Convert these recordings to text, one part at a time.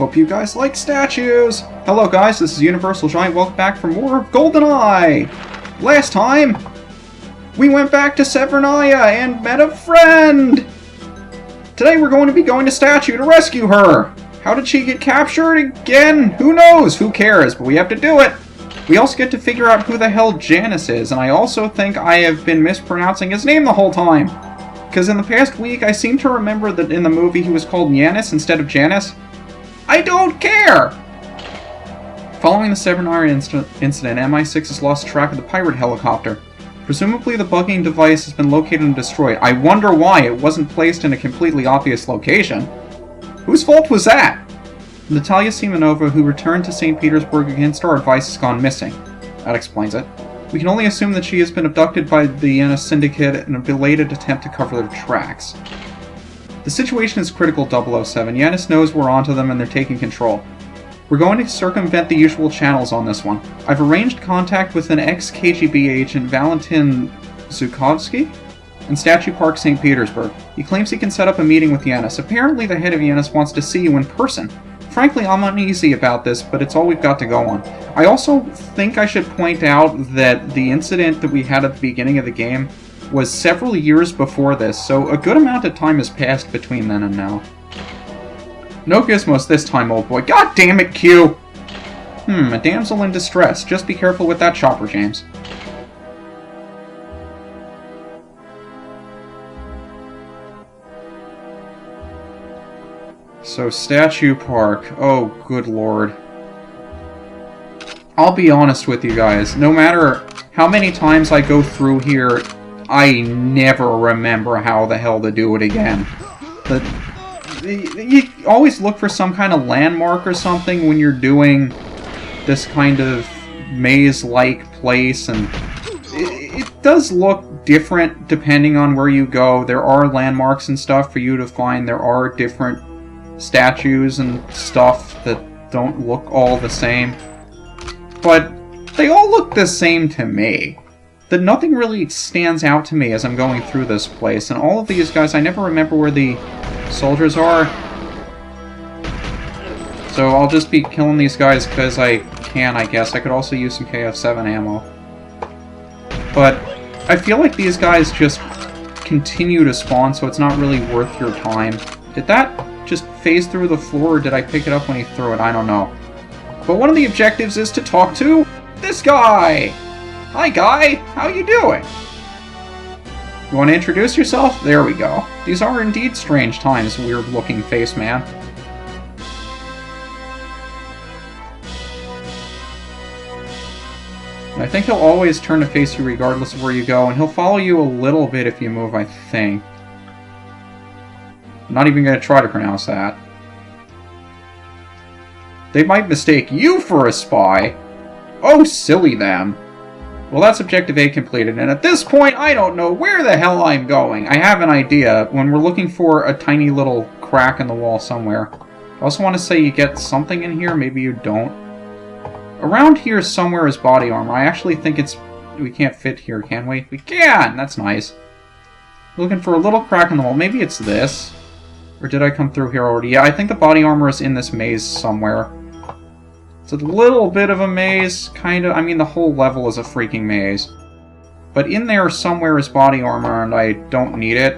Hope you guys like statues! Hello guys, this is UniversalGiant. Welcome back for more of GoldenEye! Last time, we went back to Severnaya and met a friend! Today we're going to be going to Statue to rescue her! How did she get captured again? Who knows? Who cares? But we have to do it! We also get to figure out who the hell Janice is, and I also think I have been mispronouncing his name the whole time. Because in the past week, I seem to remember that in the movie he was called Yanis instead of Janice. I don't care! Following the Severnaya incident, MI6 has lost track of the pirate helicopter. Presumably the bugging device has been located and destroyed. I wonder why it wasn't placed in a completely obvious location. Whose fault was that? Natalya Simonova, who returned to St. Petersburg against our advice, has gone missing. That explains it. We can only assume that she has been abducted by the Yanis Syndicate in a belated attempt to cover their tracks. The situation is critical, 007. Yanis knows we're onto them and they're taking control. We're going to circumvent the usual channels on this one. I've arranged contact with an ex-KGB agent, Valentin Zhukovsky, in Statue Park, St. Petersburg. He claims he can set up a meeting with Yanis. Apparently the head of Yanis wants to see you in person. Frankly, I'm uneasy about this, but it's all we've got to go on. I also think I should point out that the incident that we had at the beginning of the game was several years before this, so a good amount of time has passed between then and now. No gizmos this time, old boy. God damn it, Q! A damsel in distress. Just be careful with that chopper, James. So, Statue Park. Oh, good lord. I'll be honest with you guys. No matter how many times I go through here, I never remember how the hell to do it again. You always look for some kind of landmark or something when you're doing this kind of maze-like place, and it does look different depending on where you go. There are landmarks and stuff for you to find. There are different statues and stuff that don't look all the same. But they all look the same to me. That nothing really stands out to me as I'm going through this place. And all of these guys, I never remember where the soldiers are. So I'll just be killing these guys because I can, I guess. I could also use some KF7 ammo. But I feel like these guys just continue to spawn, so it's not really worth your time. Did that just phase through the floor, or did I pick it up when he threw it? I don't know. But one of the objectives is to talk to this guy! Hi, guy! How you doing? You want to introduce yourself? There we go. These are indeed strange times, weird-looking face man. And I think he'll always turn to face you regardless of where you go, and he'll follow you a little bit if you move, I think. I'm not even going to try to pronounce that. They might mistake you for a spy! Oh, silly them! Well, that's Objective A completed, and at this point, I don't know where the hell I'm going. I have an idea when we're looking for a tiny little crack in the wall somewhere. I also want to say you get something in here, maybe you don't. Around here somewhere is body armor. I actually think it's... we can't fit here, can we? We can! That's nice. Looking for a little crack in the wall. Maybe it's this. Or did I come through here already? Yeah, I think the body armor is in this maze somewhere. It's a little bit of a maze, kind of. I mean, the whole level is a freaking maze. But in there somewhere is body armor, and I don't need it,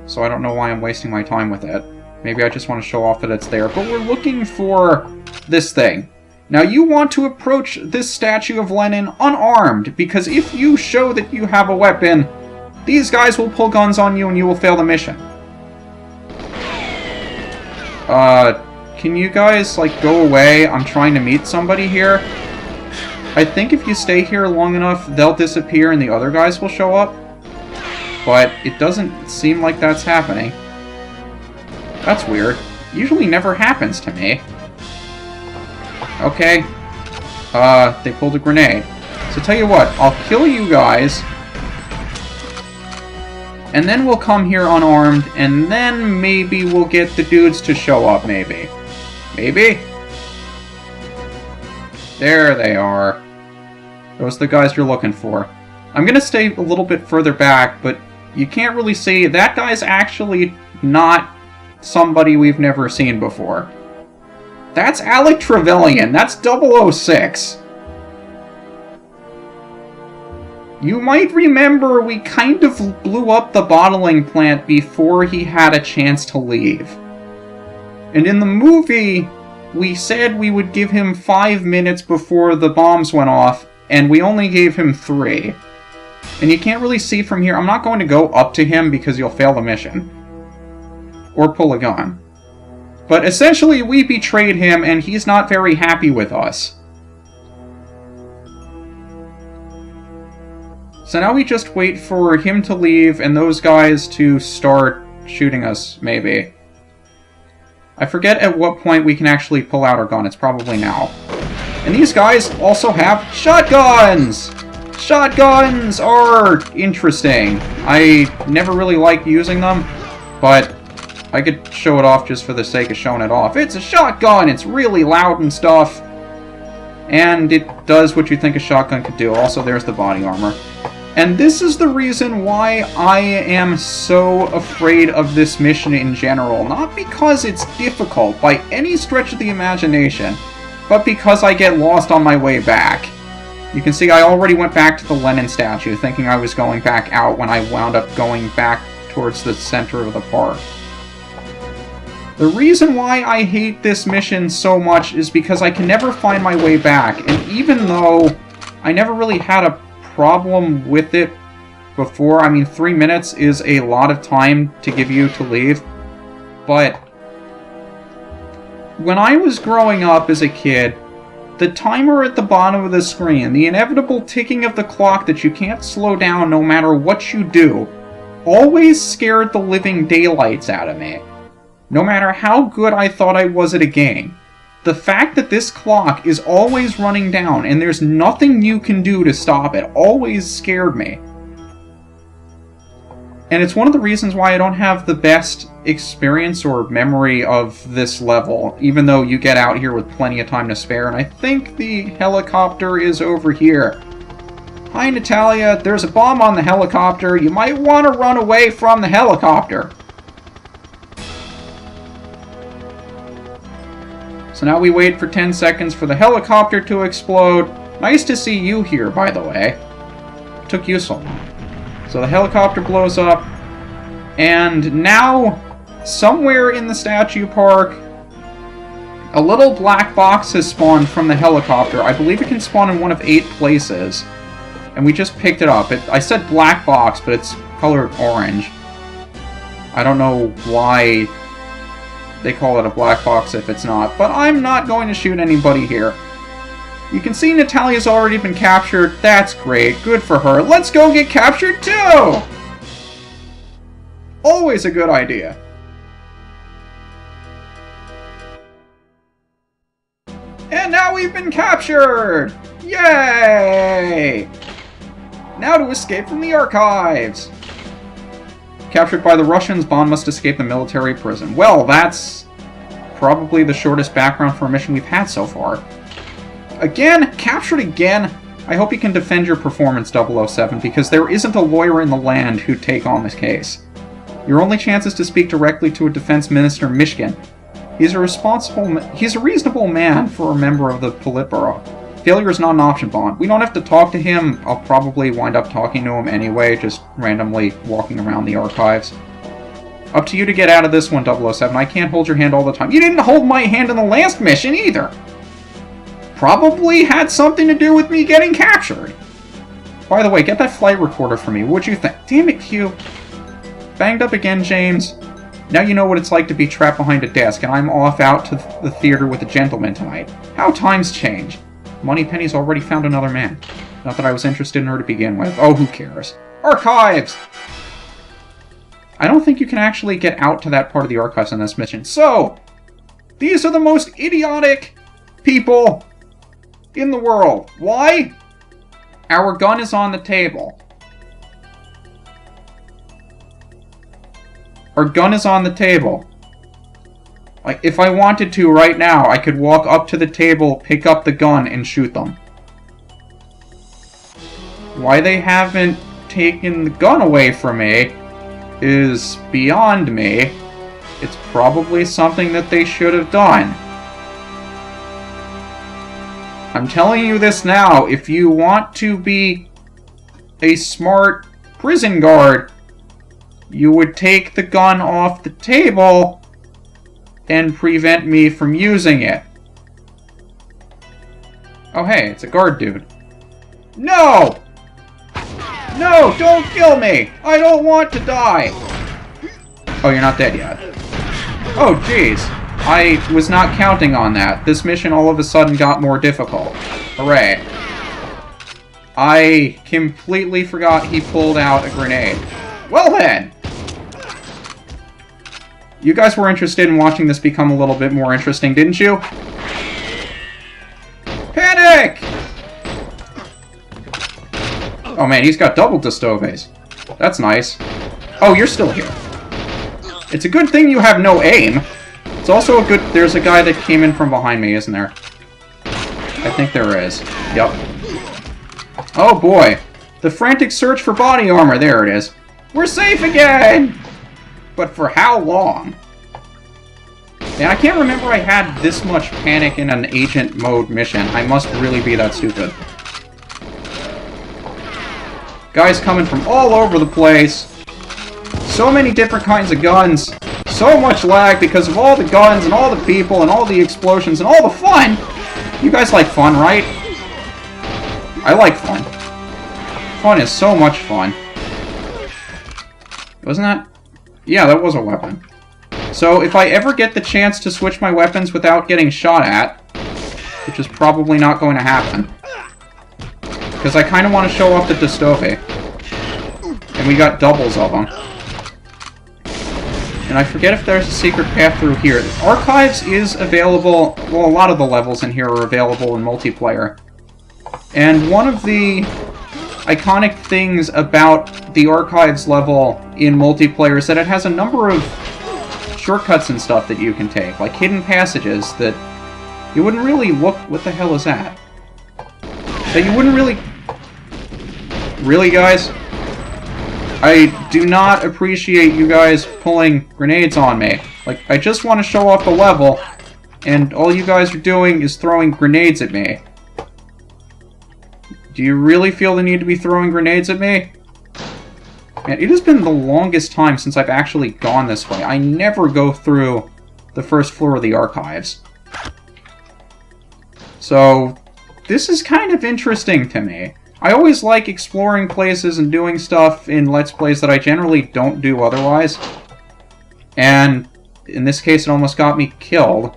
so I don't know why I'm wasting my time with it. Maybe I just want to show off that it's there. But we're looking for this thing. Now, you want to approach this statue of Lenin unarmed, because if you show that you have a weapon, these guys will pull guns on you and you will fail the mission. Can you guys, like, go away? I'm trying to meet somebody here. I think if you stay here long enough, they'll disappear and the other guys will show up. But it doesn't seem like that's happening. That's weird. Usually never happens to me. Okay. They pulled a grenade. So tell you what, I'll kill you guys. And then we'll come here unarmed, and then maybe we'll get the dudes to show up, maybe. Maybe? There they are. Those are the guys you're looking for. I'm gonna stay a little bit further back, but you can't really see. That guy's actually not somebody we've never seen before. That's Alec Trevelyan. That's 006. You might remember we kind of blew up the bottling plant before he had a chance to leave. And in the movie, we said we would give him 5 minutes before the bombs went off, and we only gave him 3. And you can't really see from here. I'm not going to go up to him because you'll fail the mission. Or pull a gun. But essentially, we betrayed him, and he's not very happy with us. So now we just wait for him to leave and those guys to start shooting us, maybe. I forget at what point we can actually pull out our gun. It's probably now. And these guys also have shotguns! Shotguns are interesting. I never really liked using them, but I could show it off just for the sake of showing it off. It's a shotgun! It's really loud and stuff. And it does what you think a shotgun could do. Also, there's the body armor. And this is the reason why I am so afraid of this mission in general. Not because it's difficult by any stretch of the imagination, but because I get lost on my way back. You can see I already went back to the Lenin statue, thinking I was going back out when I wound up going back towards the center of the park. The reason why I hate this mission so much is because I can never find my way back, and even though I never really had a problem with it before. I mean, 3 minutes is a lot of time to give you to leave, but when I was growing up as a kid, the timer at the bottom of the screen, the inevitable ticking of the clock that you can't slow down no matter what you do, always scared the living daylights out of me. No matter how good I thought I was at a game. The fact that this clock is always running down and there's nothing you can do to stop it always scared me. And it's one of the reasons why I don't have the best experience or memory of this level, even though you get out here with plenty of time to spare, and I think the helicopter is over here. Hi, Natalya, there's a bomb on the helicopter. You might want to run away from the helicopter. So now we wait for 10 seconds for the helicopter to explode. Nice to see you here, by the way. Took you so long. So the helicopter blows up, and now, somewhere in the statue park, a little black box has spawned from the helicopter. I believe it can spawn in one of 8 places, and we just picked it up. I said black box, but it's colored orange. I don't know why they call it a black box if it's not, but I'm not going to shoot anybody here. You can see Natalya's already been captured. That's great. Good for her. Let's go get captured too! Always a good idea. And now we've been captured! Yay! Now to escape from the archives. Captured by the Russians, Bond must escape the military prison. Well, that's probably the shortest background for a mission we've had so far. Again? Captured again? I hope you can defend your performance, 007, because there isn't a lawyer in the land who'd take on this case. Your only chance is to speak directly to a defense minister, Mishkin. He's a reasonable man for a member of the Politburo. Failure is not an option, Bond. We don't have to talk to him. I'll probably wind up talking to him anyway, just randomly walking around the archives. Up to you to get out of this one, 007. I can't hold your hand all the time. You didn't hold my hand in the last mission, either! Probably had something to do with me getting captured. By the way, get that flight recorder for me. What'd you think? Damn it, Q. Banged up again, James. Now you know what it's like to be trapped behind a desk, and I'm off out to the theater with a gentleman tonight. How times change. Moneypenny's already found another man. Not that I was interested in her to begin with. Oh, who cares? Archives! I don't think you can actually get out to that part of the archives on this mission. So, these are the most idiotic people in the world. Why? Our gun is on the table. Our gun is on the table. Like, if I wanted to right now, I could walk up to the table, pick up the gun, and shoot them. Why they haven't taken the gun away from me is beyond me. It's probably something that they should have done. I'm telling you this now. If you want to be a smart prison guard, you would take the gun off the table and prevent me from using it. Oh, hey, it's a guard dude. No! No, don't kill me! I don't want to die! Oh, you're not dead yet. Oh, jeez. I was not counting on that. This mission all of a sudden got more difficult. Hooray. I completely forgot he pulled out a grenade. Well then! You guys were interested in watching this become a little bit more interesting, didn't you? Panic! Oh man, he's got double Distoves. That's nice. Oh, you're still here. It's a good thing you have no aim. It's also a good... There's a guy that came in from behind me, isn't there? I think there is. Yep. Oh boy. The frantic search for body armor. There it is. We're safe again! But for how long? Man, I can't remember I had this much panic in an agent mode mission. I must really be that stupid. Guys coming from all over the place. So many different kinds of guns. So much lag because of all the guns and all the people and all the explosions and all the fun. You guys like fun, right? I like fun. Fun is so much fun. Wasn't that? Yeah, that was a weapon. So if I ever get the chance to switch my weapons without getting shot at, which is probably not going to happen, because I kind of want to show off the Distove. And we got doubles of them. And I forget if there's a secret path through here. Archives is available... Well, a lot of the levels in here are available in multiplayer. And one of the iconic things about the Archives level in multiplayer is that it has a number of shortcuts and stuff that you can take. Like hidden passages that you wouldn't really look... What the hell is that? That you wouldn't really... Really, guys? I do not appreciate you guys pulling grenades on me. Like, I just want to show off the level, and all you guys are doing is throwing grenades at me. Do you really feel the need to be throwing grenades at me? Man, it has been the longest time since I've actually gone this way. I never go through the first floor of the Archives. So, this is kind of interesting to me. I always like exploring places and doing stuff in Let's Plays that I generally don't do otherwise. And in this case, it almost got me killed.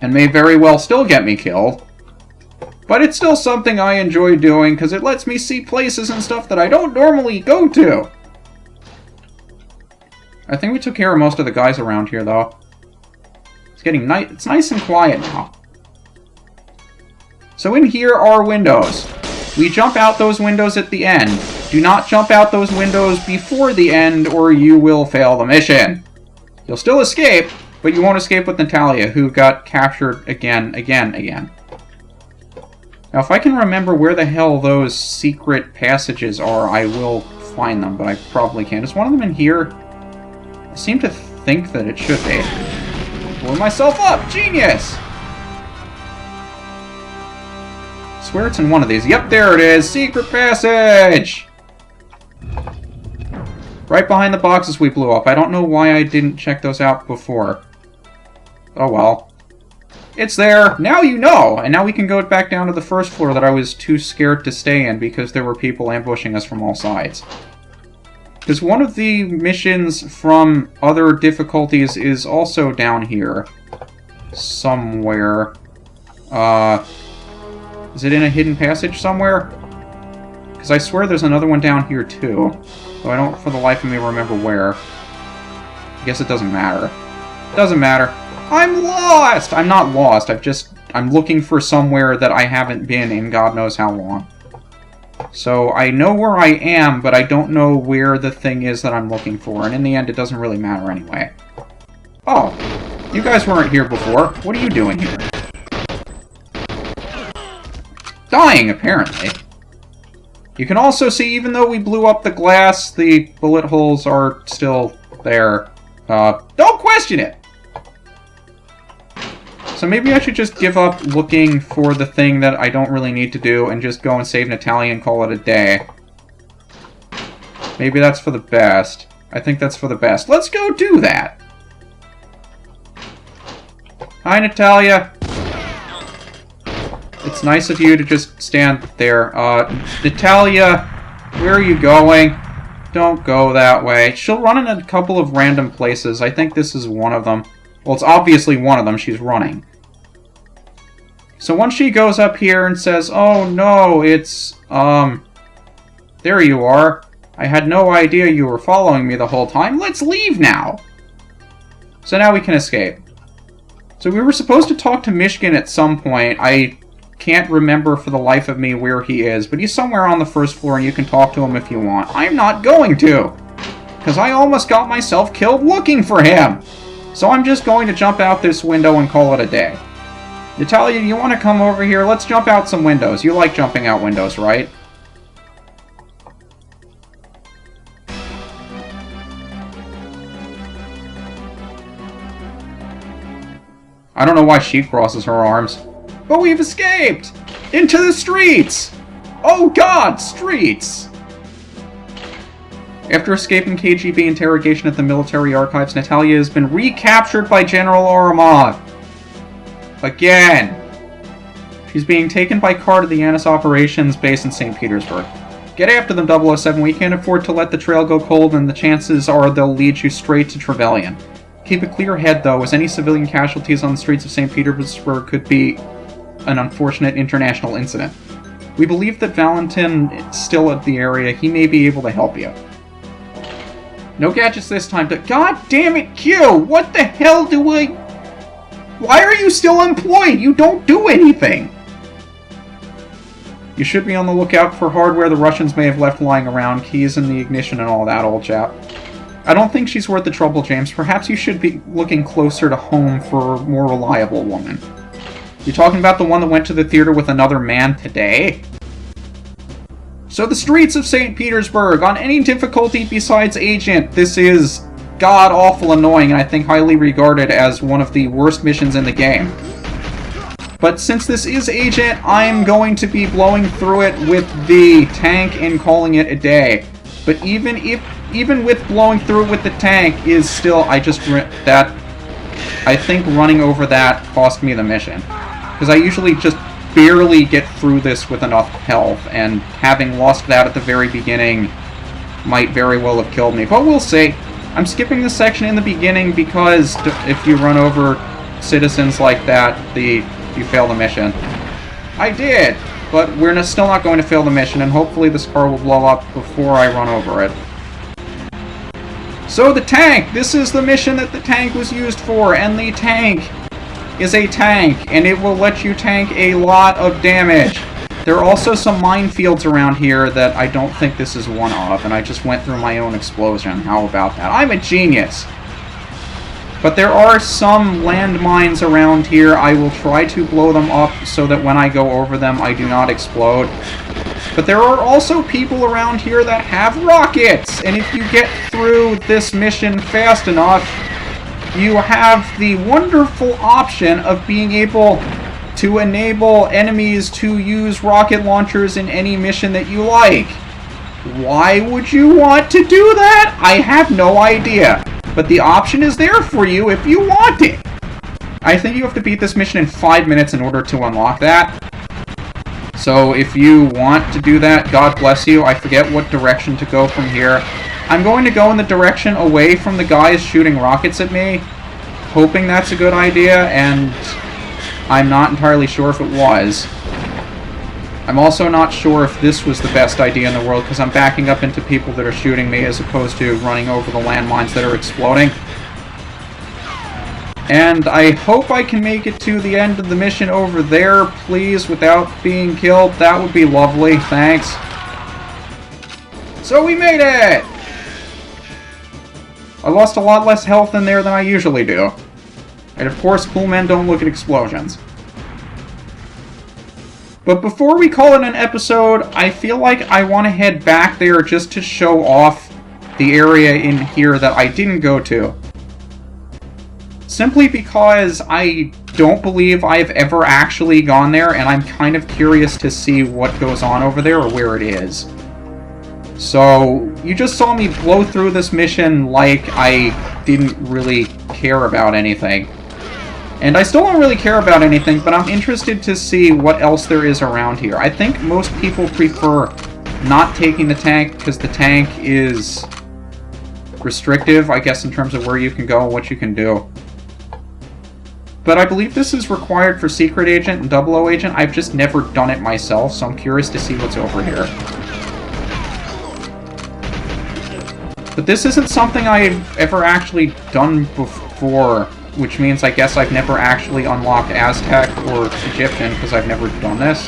And may very well still get me killed. But it's still something I enjoy doing, because it lets me see places and stuff that I don't normally go to. I think we took care of most of the guys around here, though. It's getting nice. It's nice and quiet now. So in here are windows. We jump out those windows at the end. Do not jump out those windows before the end, or you will fail the mission. You'll still escape, but you won't escape with Natalya, who got captured again. Now, if I can remember where the hell those secret passages are, I will find them, but I probably can't. Is one of them in here? I seem to think that it should be. Blow myself up! Genius! I swear it's in one of these. Yep, there it is! Secret passage! Right behind the boxes we blew up. I don't know why I didn't check those out before. Oh well. It's there! Now you know! And now we can go back down to the first floor that I was too scared to stay in because there were people ambushing us from all sides. Because one of the missions from other difficulties is also down here. Somewhere. Is it in a hidden passage somewhere? Because I swear there's another one down here too. Though I don't for the life of me remember where. I guess it doesn't matter. Doesn't matter. I'm lost! I'm not lost. I'm looking for somewhere that I haven't been in God knows how long. So I know where I am, but I don't know where the thing is that I'm looking for. And in the end, it doesn't really matter anyway. Oh, you guys weren't here before. What are you doing here? Dying, apparently. You can also see, even though we blew up the glass, the bullet holes are still there. Don't question it! So maybe I should just give up looking for the thing that I don't really need to do and just go and save Natalya and call it a day. Maybe that's for the best. I think that's for the best. Let's go do that! Hi, Natalya. It's nice of you to just stand there. Natalya, where are you going? Don't go that way. She'll run in a couple of random places. I think this is one of them. Well, it's obviously one of them. She's running. So once she goes up here and says, oh no, it's, there you are. I had no idea you were following me the whole time. Let's leave now! So now we can escape. So we were supposed to talk to Michigan at some point. I can't remember for the life of me where he is, but he's somewhere on the first floor and you can talk to him if you want. I'm not going to! Because I almost got myself killed looking for him! So I'm just going to jump out this window and call it a day. Natalya, you want to come over here? Let's jump out some windows. You like jumping out windows, right? I don't know why she crosses her arms. But we've escaped! Into the streets! Oh god, streets! After escaping KGB interrogation at the military archives, Natalya has been recaptured by General Oramov. Again! She's being taken by car to the Yanis operations base in St. Petersburg. Get after them, 007. We can't afford to let the trail go cold, and the chances are they'll lead you straight to Trevelyan. Keep a clear head, though, as any civilian casualties on the streets of St. Petersburg could be an unfortunate international incident. We believe that Valentin is still at the area. He may be able to help you. No gadgets this time, but god damn it, Q! What the hell do I... Why are you still employed? You don't do anything! You should be on the lookout for hardware the Russians may have left lying around, keys in the ignition and all that, old chap. I don't think she's worth the trouble, James. Perhaps you should be looking closer to home for a more reliable woman. You talking about the one that went to the theater with another man today? So the streets of St. Petersburg, on any difficulty besides Agent, this is god-awful annoying and I think highly regarded as one of the worst missions in the game. But since this is Agent, I'm going to be blowing through it with the tank and calling it a day. But even with blowing through it with the tank is still, I think running over that cost me the mission. Because I usually just barely get through this with enough health, and having lost that at the very beginning might very well have killed me. But we'll see. I'm skipping this section in the beginning because if you run over citizens like that, you fail the mission. I did! But we're still not going to fail the mission, and hopefully this car will blow up before I run over it. So the tank! This is the mission that the tank was used for, and the tank is a tank, and it will let you tank a lot of damage. There are also some minefields around here that I don't think this is one of, and I just went through my own explosion. How about that? I'm a genius! But there are some landmines around here. I will try to blow them up so that when I go over them, I do not explode. But there are also people around here that have rockets! And if you get through this mission fast enough, you have the wonderful option of being able to enable enemies to use rocket launchers in any mission that you like. Why would you want to do that? I have no idea. But the option is there for you if you want it. I think you have to beat this mission in 5 minutes in order to unlock that. So if you want to do that, God bless you. I forget what direction to go from here. I'm going to go in the direction away from the guys shooting rockets at me, hoping that's a good idea, and I'm not entirely sure if it was. I'm also not sure if this was the best idea in the world, because I'm backing up into people that are shooting me as opposed to running over the landmines that are exploding. And I hope I can make it to the end of the mission over there, please, without being killed. That would be lovely, thanks. So we made it! I lost a lot less health in there than I usually do. And of course, cool men don't look at explosions. But before we call it an episode, I feel like I want to head back there just to show off the area in here that I didn't go to. Simply because I don't believe I've ever actually gone there, and I'm kind of curious to see what goes on over there or where it is. So, you just saw me blow through this mission like I didn't really care about anything. And I still don't really care about anything, but I'm interested to see what else there is around here. I think most people prefer not taking the tank because the tank is restrictive, I guess, in terms of where you can go and what you can do. But I believe this is required for Secret Agent and 00 Agent. I've just never done it myself, so I'm curious to see what's over here. But this isn't something I've ever actually done before, which means I guess I've never actually unlocked Aztec or Egyptian, because I've never done this.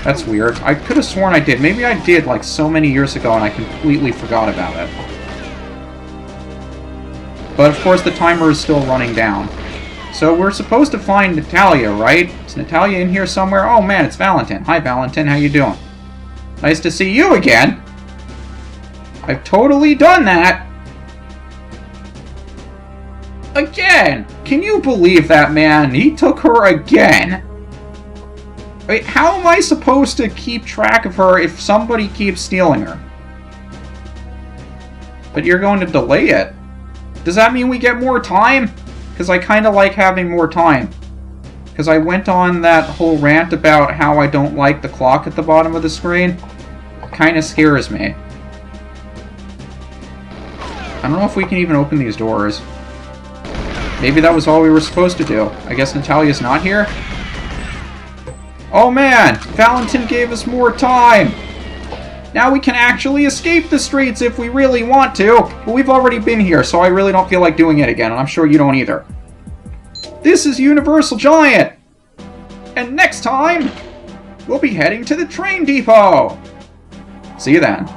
That's weird. I could have sworn I did. Maybe I did, like, so many years ago, and I completely forgot about it. But, of course, the timer is still running down. So we're supposed to find Natalya, right? Is Natalya in here somewhere? Oh, man, it's Valentin. Hi, Valentin. How you doing? Nice to see you again! I've totally done that! Again! Can you believe that, man? He took her again! Wait, how am I supposed to keep track of her if somebody keeps stealing her? But you're going to delay it. Does that mean we get more time? Because I kind of like having more time. Because I went on that whole rant about how I don't like the clock at the bottom of the screen. It kind of scares me. I don't know if we can even open these doors. Maybe that was all we were supposed to do. I guess Natalya's not here? Oh man! Valentin gave us more time! Now we can actually escape the streets if we really want to, but we've already been here, so I really don't feel like doing it again, and I'm sure you don't either. This is UniversalGiant! And next time, we'll be heading to the train depot! See you then.